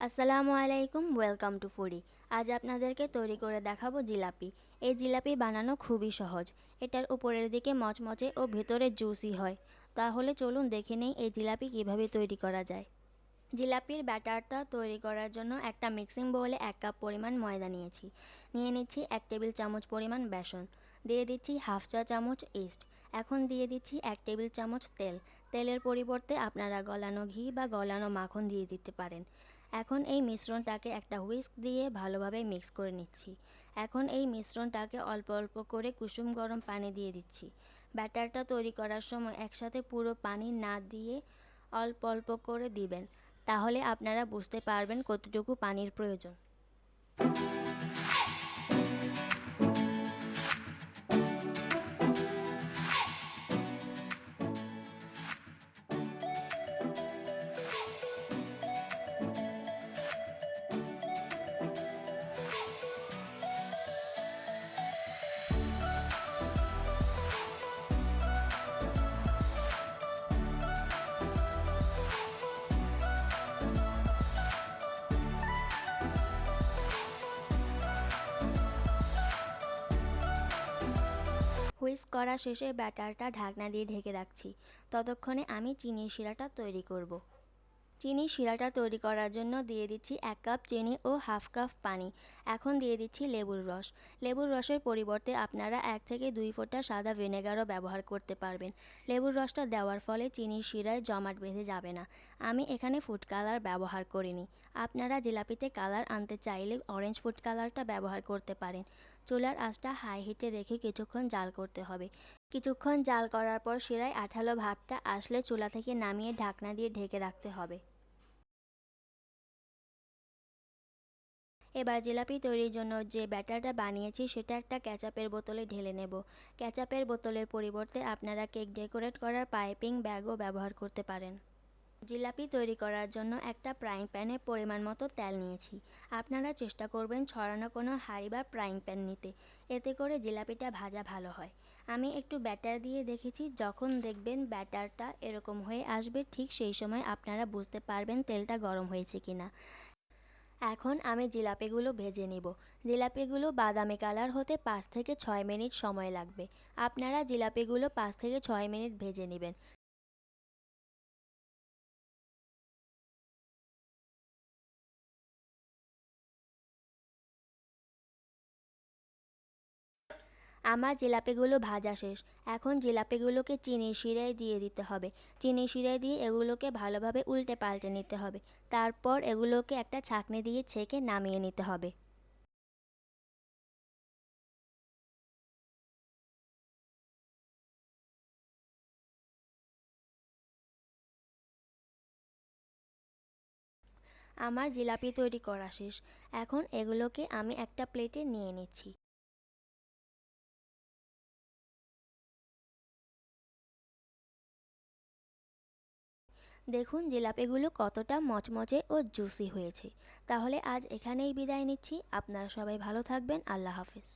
আসসালামু আলাইকুম, welcome to foodie. আজ আপনাদেরকে তৈরি করে দেখাবো জিলাপি। এই জিলাপি বানানো খুবই সহজ। এটার উপরের দিকে মচমচে ও ভেতরে জুসি হয়। তাহলে চলুন দেখে নেই এই জিলাপি কিভাবে তৈরি করা যায়। জিলাপির ব্যাটারটা তৈরি করার জন্য একটা মিক্সিং বোলে 1 কাপ পরিমাণ ময়দা নিয়েছি। নিয়ে নিচ্ছি 1 টেবিল চামচ পরিমাণ বেসন। দিয়ে দিচ্ছি হাফ চা চামচ ইস্ট। এখন দিয়ে দিচ্ছি 1 টেবিল চামচ তেল। তেলের পরিবর্তে আপনারা গলানো ঘি বা গলানো মাখন দিয়ে দিতে পারেন। এখন এই মিশ্রণটাকে একটা হুইস্ক দিয়ে ভালোভাবে মিক্স করে নিচ্ছি। এখন এই মিশ্রণটাকে অল্প অল্প করে কুসুম গরম পানি দিয়ে দিচ্ছি। ব্যাটারটা তৈরি করার সময় একসাথে পুরো পানি না দিয়ে অল্প অল্প করে দিবেন, তাহলে আপনারা বুঝতে পারবেন কতটুকু পানির প্রয়োজন। হুইস্ক করা শেষে ব্যাটারটা ঢাকনা দিয়ে ঢেকে রাখছি। ততক্ষণে আমি চিনির শিরাটা তৈরি করব। চিনির শিরাটা তৈরি করার জন্য দিয়ে দিচ্ছি 1 কাপ চিনি ও হাফ কাপ পানি। এখন দিয়ে দিচ্ছি লেবুর রস। লেবুর রসের পরিবর্তে আপনারা 1 থেকে 2 ফোঁটা সাদা ভিনেগারও ব্যবহার করতে পারবেন। লেবুর রসটা দেওয়ার ফলে চিনির শিরায় জমাট বেঁধে যাবে না। আমি এখানে ফুড কালার ব্যবহার করিনি। আপনারা জিলাপিতে কালার আনতে চাইলে অরেঞ্জ ফুড কালারটা ব্যবহার করতে পারেন। চুলার আঁচটা হাই হিটে রেখে কিছুক্ষণ জাল করতে হবে। কিছুক্ষণ জাল করার পর শিরায় আঠালো ভাবটা আসলে চুলা থেকে নামিয়ে ঢাকনা দিয়ে ঢেকে রাখতে হবে। এবার জিলাপি তৈরির জন্য যে ব্যাটারটা বানিয়েছি সেটা একটা ক্যাচাপের বোতলে ঢেলে নেব। ক্যাচাপের বোতলের পরিবর্তে আপনারা কেক ডেকোরেট করার পাইপিং ব্যাগও ব্যবহার করতে পারেন। জিলাপি তৈরি করার জন্য একটা ফ্রাইং প্যানে পরিমাণ মতো তেল নিয়েছি। আপনারা চেষ্টা করবেন ছড়ানো কোনো হাঁড়ি বা ফ্রাইং প্যান নিতে, এতে করে জিলাপিটা ভাজা ভালো হয়। আমি একটু ব্যাটার দিয়ে দেখেছি, যখন দেখবেন ব্যাটারটা এরকম হয়ে আসবে ঠিক সেই সময় আপনারা বুঝতে পারবেন তেলটা গরম হয়েছে কিনা। এখন আমি জিলাপিগুলো ভেজে নিব। জিলাপিগুলো বাদামি কালার হতে 5 থেকে 6 মিনিট সময় লাগবে। আপনারা জিলাপিগুলো 5 থেকে 6 মিনিট ভেজে নেবেন। আমার জিলাপিগুলো ভাজা শেষ। এখন জিলাপিগুলোকে চিনির শিরায় দিয়ে দিতে হবে। চিনির শিরায় দিয়ে এগুলোকে ভালোভাবে উল্টে পাল্টে নিতে হবে। তারপর এগুলোকে একটা ছাঁকনি দিয়ে ছেঁকে নামিয়ে নিতে হবে। আমার জিলাপি তৈরি করা শেষ। এখন এগুলোকে আমি একটা প্লেটে নিয়ে নিচ্ছি। দেখুন জিলাপিগুলো কতটা মচমচে ও জুসি হয়েছে। তাহলে আজ এখানেই বিদায় নিচ্ছি। আপনারা সবাই ভালো থাকবেন। আল্লাহ হাফেজ।